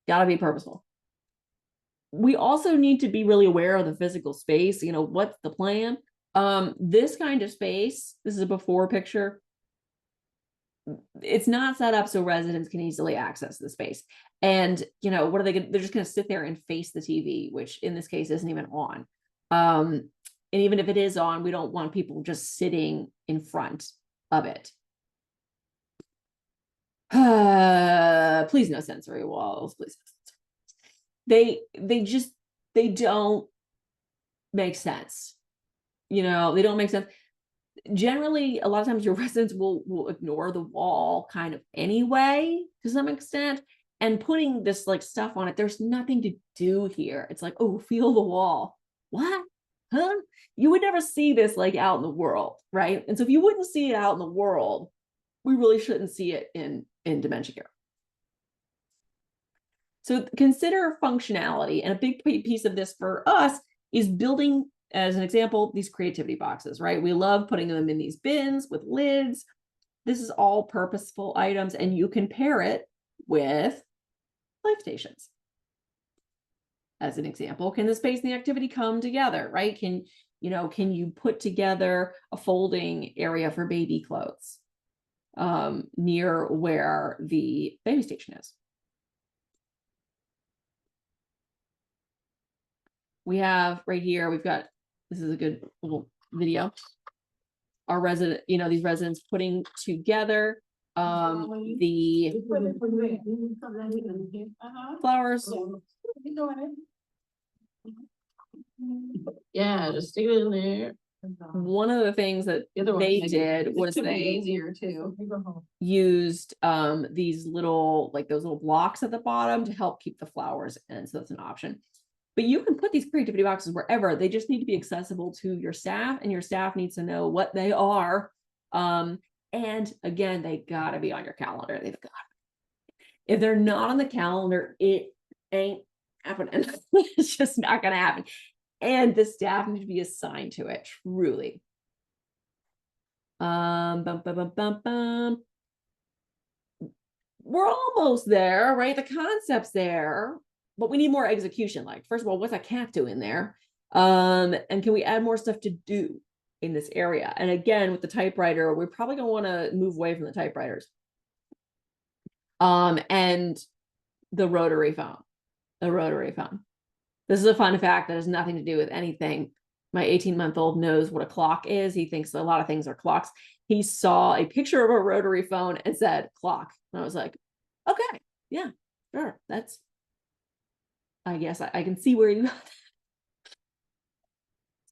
[SPEAKER 2] Gotta be purposeful. We also need to be really aware of the physical space. You know, what's the plan? This kind of space, this is a before picture. It's not set up so residents can easily access the space. And, you know, what are they going to, they're just going to sit there and face the TV, which in this case isn't even on. And even if it is on, we don't want people just sitting in front of it. Please no sensory walls, please. They don't make sense. You know, they don't make sense. Generally, a lot of times your residents will ignore the wall kind of anyway, to some extent. And putting this like stuff on it, there's nothing to do here. It's like, oh, feel the wall. What? Huh? You would never see this like out in the world, right? And so if you wouldn't see it out in the world, we really shouldn't see it in dementia care. So consider functionality. And a big piece of this for us is building, as an example, these creativity boxes, right? We love putting them in these bins with lids. This is all purposeful items, and you can pair it with life stations. As an example, can the space and the activity come together, right? Can you put together a folding area for baby clothes near where the baby station is? We have right here, we've got, this is a good little video. Our resident, you know, these residents putting together the flowers.
[SPEAKER 3] Yeah, just stick it in there.
[SPEAKER 2] One of the things that they did was they
[SPEAKER 3] easier too.
[SPEAKER 2] used these little, like those little blocks at the bottom to help keep the flowers in. So that's an option. But you can put these creativity boxes wherever. They just need to be accessible to your staff, and your staff needs to know what they are. And again, they gotta be on your calendar. They've got, if they're not on the calendar, it ain't happening. It's just not gonna happen. And the staff need to be assigned to it, truly. Bum, bum, bum, bum, bum. We're almost there, right? The concept's there, but we need more execution. Like, first of all, what's a cat doing there? And can we add more stuff to do in this area? And again, with the typewriter, we're probably gonna want to move away from the typewriters. And the rotary phone. This is a fun fact that has nothing to do with anything. My 18-month-old knows what a clock is. He thinks a lot of things are clocks. He saw a picture of a rotary phone and said clock. And I was like, okay, yeah, sure. That's, I guess I can see where you got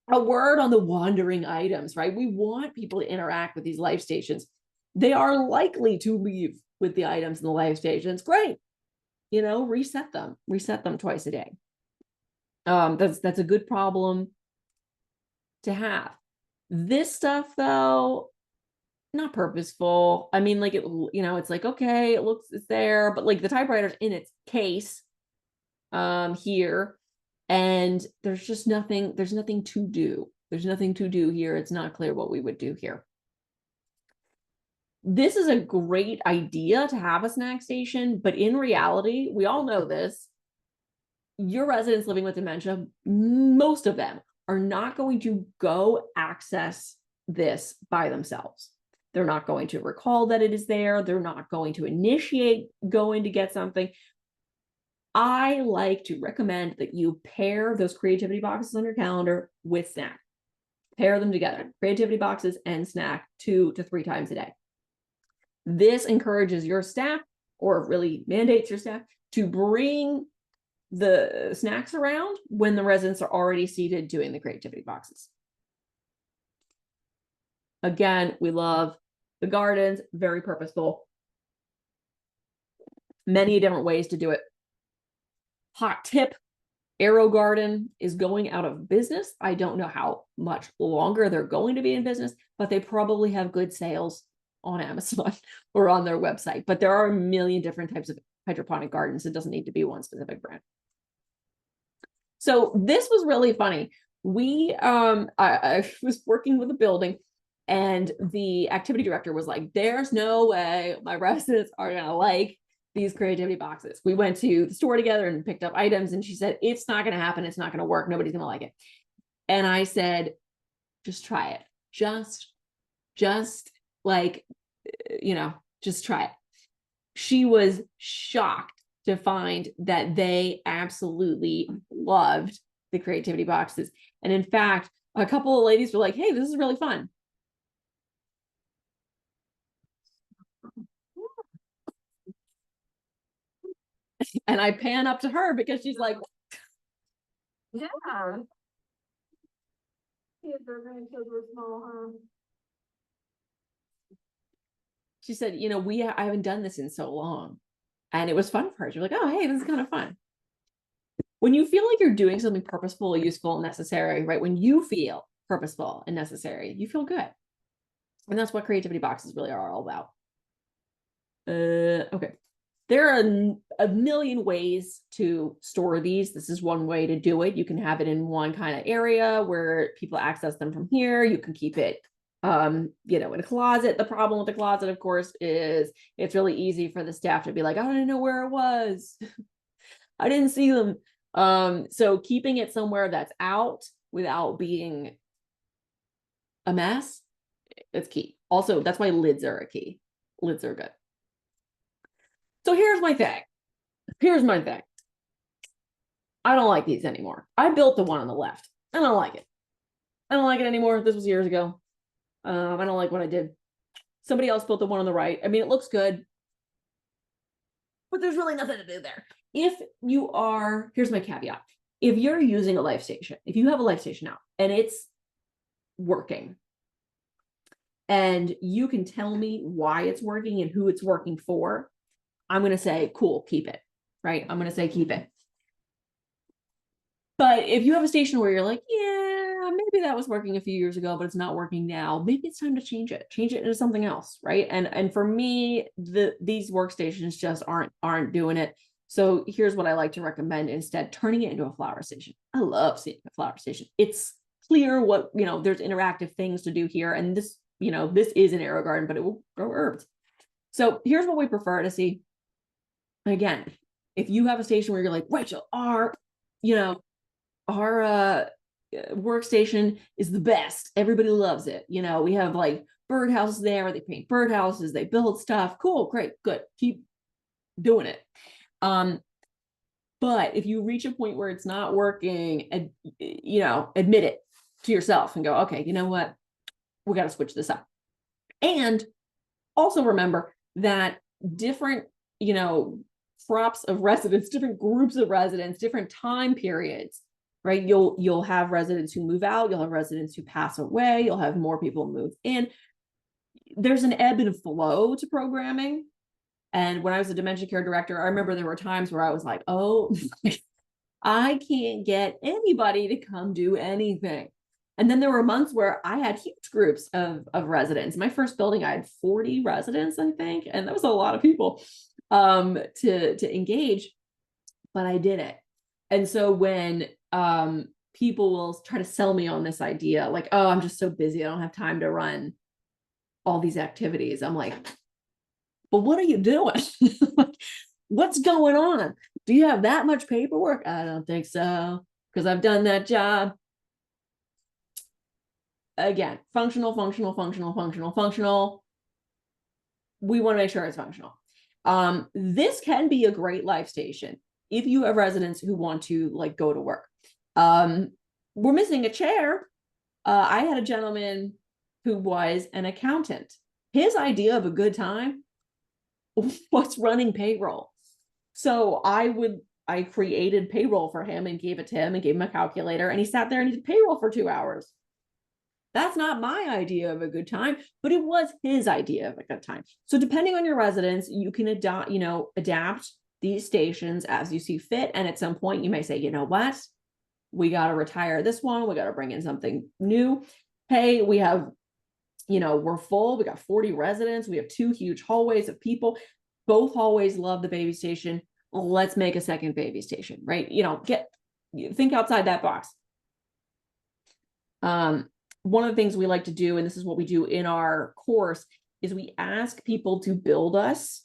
[SPEAKER 2] that. A word on the wandering items, right? We want people to interact with these life stations. They are likely to leave with the items in the life stations. Great. You know, reset them twice a day. That's a good problem to have. This stuff though, not purposeful. I mean, like, it, you know, it's like, okay, it's there, but like the typewriter's in its case here, and there's just nothing, there's nothing to do here. It's not clear what we would do here. This is a great idea to have a snack station, but in reality, we all know this, your residents living with dementia, most of them are not going to go access this by themselves. They're not going to recall that it is there. They're not going to initiate going to get something. I like to recommend that you pair those creativity boxes on your calendar with snack. Pair them together, creativity boxes and snack 2 to 3 times a day. This encourages your staff, or really mandates your staff, to bring the snacks around when the residents are already seated doing the creativity boxes. Again, we love the gardens, very purposeful. Many different ways to do it. Hot tip, Arrow Garden is going out of business. I don't know how much longer they're going to be in business, but they probably have good sales on Amazon or on their website. But there are a million different types of hydroponic gardens. It doesn't need to be one specific brand. So this was really funny. I was working with a building, and the activity director was like, there's no way my residents are gonna like these creativity boxes. We went to the store together and picked up items, and she said, it's not gonna happen, it's not gonna work, nobody's gonna like it. And I said, just try it. Just like, just try it. She was shocked to find that they absolutely loved the creativity boxes. And in fact, a couple of ladies were like, hey, this is really fun. And I pan up to her because she's like,
[SPEAKER 3] Yeah. Kids are grandkids were small, huh?
[SPEAKER 2] she said, I haven't done this in so long. And it was fun for her. She was like, oh, hey, this is kind of fun. When you feel like you're doing something purposeful, useful, and necessary, right? When you feel purposeful and necessary, you feel good. And that's what creativity boxes really are all about. Okay. There are a million ways to store these. This is one way to do it. You can have it in one kind of area where people access them from here. You can keep it, in a closet. The problem with the closet, of course, is it's really easy for the staff to be like, I don't know where it was. I didn't see them. So keeping it somewhere that's out without being a mess, it's key. Also, that's why lids are a key. Lids are good. So here's my thing. I don't like these anymore. I built the one on the left. I don't like it. I don't like it anymore. This was years ago. I don't like what I did. Somebody else built the one on the right. I mean, it looks good, but there's really nothing to do there. Here's my caveat. If you're using a life station, if you have a life station out and it's working, and you can tell me why it's working and who it's working for, I'm going to say, cool, keep it, right? I'm going to say, keep it. But if you have a station where you're like, yeah, maybe that was working a few years ago, but it's not working now, maybe it's time to change it into something else, right? And for me, these workstations just aren't doing it. So here's what I like to recommend instead: turning it into a flower station. I love seeing a flower station. It's clear what, there's interactive things to do here. And this, this is an aero garden, but it will grow herbs. So here's what we prefer to see. Again, if you have a station where you're like, Rachel, our workstation is the best. Everybody loves it. We have like birdhouses there. They paint birdhouses. They build stuff. Cool, great, good. Keep doing it. But if you reach a point where it's not working, admit it to yourself and go, okay, you know what? We got to switch this up. And also remember that different, crops of residents, different groups of residents, different time periods, right? You'll have residents who move out, you'll have residents who pass away, you'll have more people move in. There's an ebb and flow to programming. And when I was a dementia care director, I remember there were times where I was like, oh, I can't get anybody to come do anything. And then there were months where I had huge groups of residents. My first building, I had 40 residents, I think, and that was a lot of people to engage, but I did it. And so when people will try to sell me on this idea, like, oh, I'm just so busy, I don't have time to run all these activities. I'm like, but what are you doing? What's going on? Do you have that much paperwork? I don't think so, because I've done that job. Again, functional. We want to make sure it's functional. This can be a great life station if you have residents who want to like go to work. We're missing a chair. I had a gentleman who was an accountant. His idea of a good time was running payroll. So I created payroll for him and gave it to him and gave him a calculator, and he sat there and he did payroll for 2 hours. That's not my idea of a good time, but it was his idea of a good time. So depending on your residents, you can adapt these stations as you see fit. And at some point you may say, you know what, we got to retire this one. We got to bring in something new. Hey, we have, we're full. We got 40 residents. We have 2 huge hallways of people. Both hallways love the baby station. Let's make a second baby station, right? Think outside that box. One of the things we like to do, and this is what we do in our course, is we ask people to build us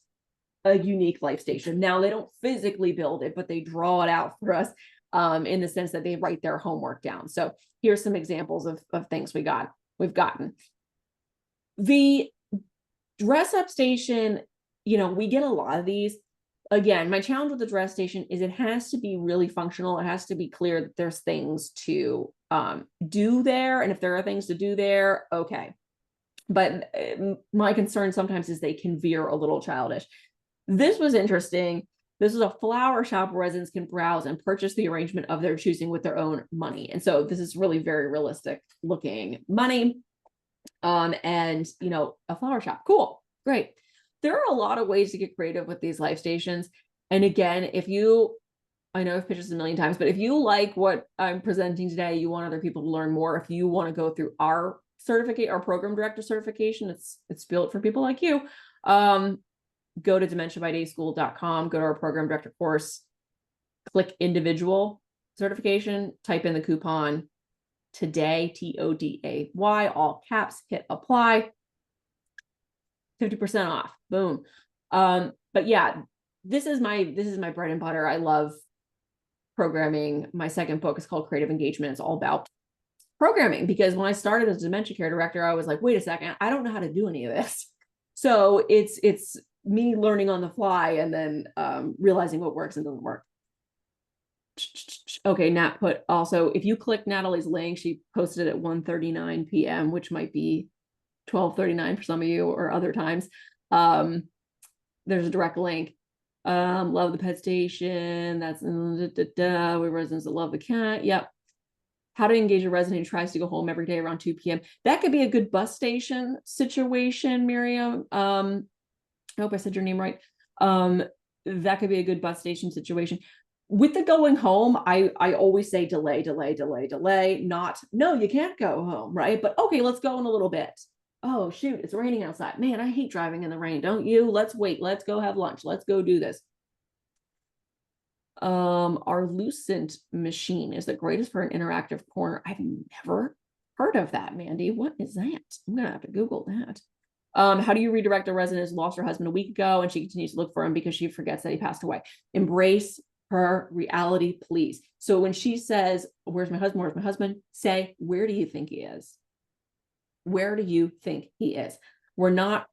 [SPEAKER 2] a unique life station. Now, they don't physically build it, but they draw it out for us in the sense that they write their homework down. So here's some examples of things we've gotten. The dress up station, we get a lot of these. Again, my challenge with the dress station is it has to be really functional. It has to be clear that there's things to do there. And if there are things to do there, okay. But my concern sometimes is they can veer a little childish. This was interesting. This is a flower shop where residents can browse and purchase the arrangement of their choosing with their own money. And so this is really very realistic looking money. And a flower shop. Cool. Great. There are a lot of ways to get creative with these life stations. And again, I know I've pitched this a million times, but if you like what I'm presenting today, you want other people to learn more, if you want to go through our program director certification, it's built for people like you. Go to dementiabydayschool.com, go to our program director course, click individual certification, type in the coupon today, TODAY, all caps, hit apply, 50% off, boom. But yeah, this is my bread and butter. I love programming. My second book is called Creative Engagement. It's all about programming, because when I started as a dementia care director, I was like, wait a second, I don't know how to do any of this. So it's me learning on the fly and then realizing what works and doesn't work. Okay, Nat put also, if you click Natalie's link, she posted it at 1:39 p.m., which might be 12:39 for some of you or other times. There's a direct link. Love the pet station. That's we residents that love the cat. Yep. How to engage a resident who tries to go home every day around 2 p.m. That could be a good bus station situation, Miriam. I hope I said your name right. That could be a good bus station situation. With the going home, I always say delay, not, no, you can't go home, right? But okay, let's go in a little bit. Oh, shoot, it's raining outside. Man, I hate driving in the rain, don't you? Let's wait. Let's go have lunch. Let's go do this. Our Lucent machine is the greatest for an interactive corner. I've never heard of that, Mandy. What is that? I'm gonna have to Google that. How do you redirect a resident who lost her husband a week ago and she continues to look for him because she forgets that he passed away? Embrace her reality, please. So when she says, where's my husband? Where's my husband? Say, where do you think he is? Where do you think he is? We're not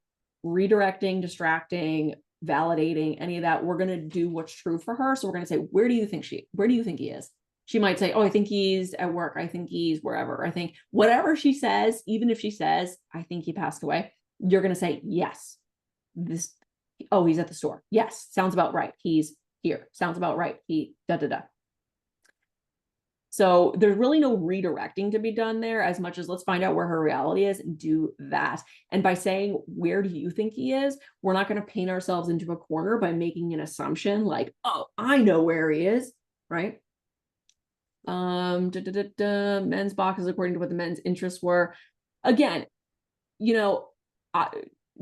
[SPEAKER 2] redirecting, distracting, validating, any of that. We're going to do what's true for her. So we're going to say, where do you think he is? She might say, oh, I think he's at work. I think he's wherever. I think whatever she says, even if she says, I think he passed away, you're going to say, yes, he's at the store. Yes. Sounds about right. He's here. Sounds about right. So there's really no redirecting to be done there, as much as let's find out where her reality is and do that. And by saying, where do you think he is? We're not going to paint ourselves into a corner by making an assumption like, oh, I know where he is, right? Men's boxes according to what the men's interests were. Again,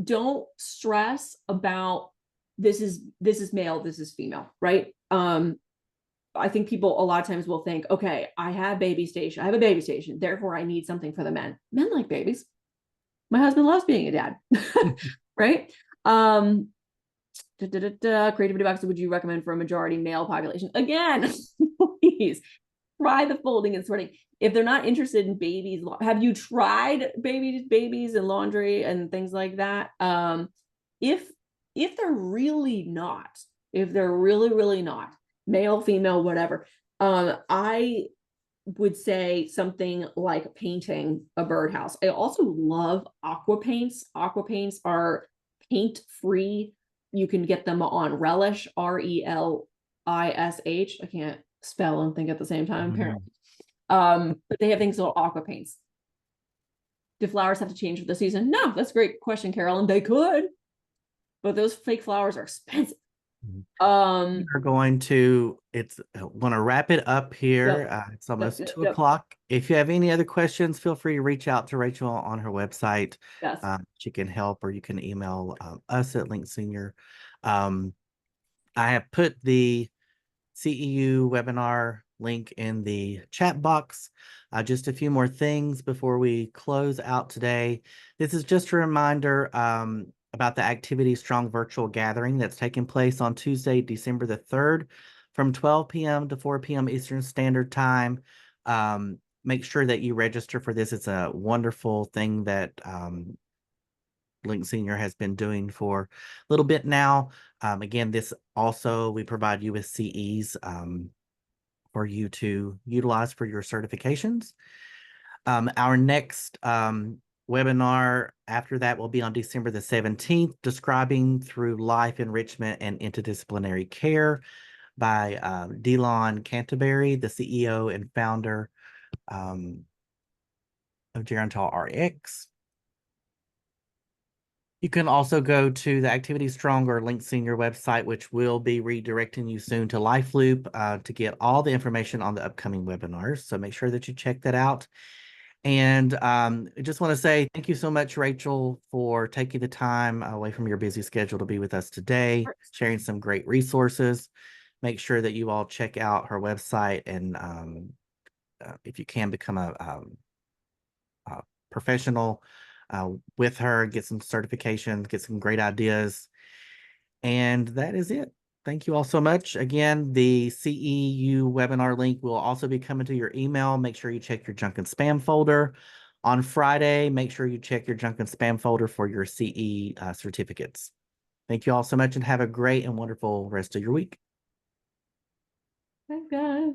[SPEAKER 2] don't stress about this is male, this is female, right? I think people a lot of times will think, okay, I have a baby station, therefore I need something for the men. Men like babies. My husband loves being a dad, right? Creativity boxes, would you recommend for a majority male population? Again, please try the folding and sorting. If they're not interested in babies, have you tried babies and laundry and things like that? If they're really not, really not, male, female, whatever, I would say something like painting a birdhouse. I also love aqua paints. Aqua paints are paint free. You can get them on Relish, Relish. I can't spell and think at the same time, apparently. But they have things called aqua paints. Do flowers have to change with the season? No, that's a great question, Carolyn. They could, but those fake flowers are expensive.
[SPEAKER 1] We're going to want to wrap it up here. It's almost 2 o'clock. If you have any other questions, feel free to reach out to Rachael on her website.
[SPEAKER 2] Yes.
[SPEAKER 1] She can help, or you can email us at Link Senior. I have put the CEU webinar link in the chat box. Just a few more things before we close out today. This is just a reminder about the Activity Strong virtual gathering that's taking place on Tuesday, December the 3rd from 12 p.m. to 4 p.m. Eastern Standard Time. Make sure that you register for this. It's a wonderful thing that Link Senior has been doing for a little bit now. Again, this also, we provide you with CEs for you to utilize for your certifications. Our next webinar after that will be on December the 17th, describing through life enrichment and interdisciplinary care by Delon Canterbury, the CEO and founder of Gerontal RX. You can also go to the Activity Strong or Link Senior website, which will be redirecting you soon to LifeLoop to get all the information on the upcoming webinars. So make sure that you check that out. And I just want to say thank you so much, Rachel, for taking the time away from your busy schedule to be with us today, sharing some great resources. Make sure that you all check out her website and if you can become a professional with her, get some certifications, get some great ideas. And that is it. Thank you all so much. Again, the CEU webinar link will also be coming to your email. Make sure you check your junk and spam folder. On Friday, make sure you check your junk and spam folder for your CE certificates. Thank you all so much and have a great and wonderful rest of your week.
[SPEAKER 2] Thanks, guys.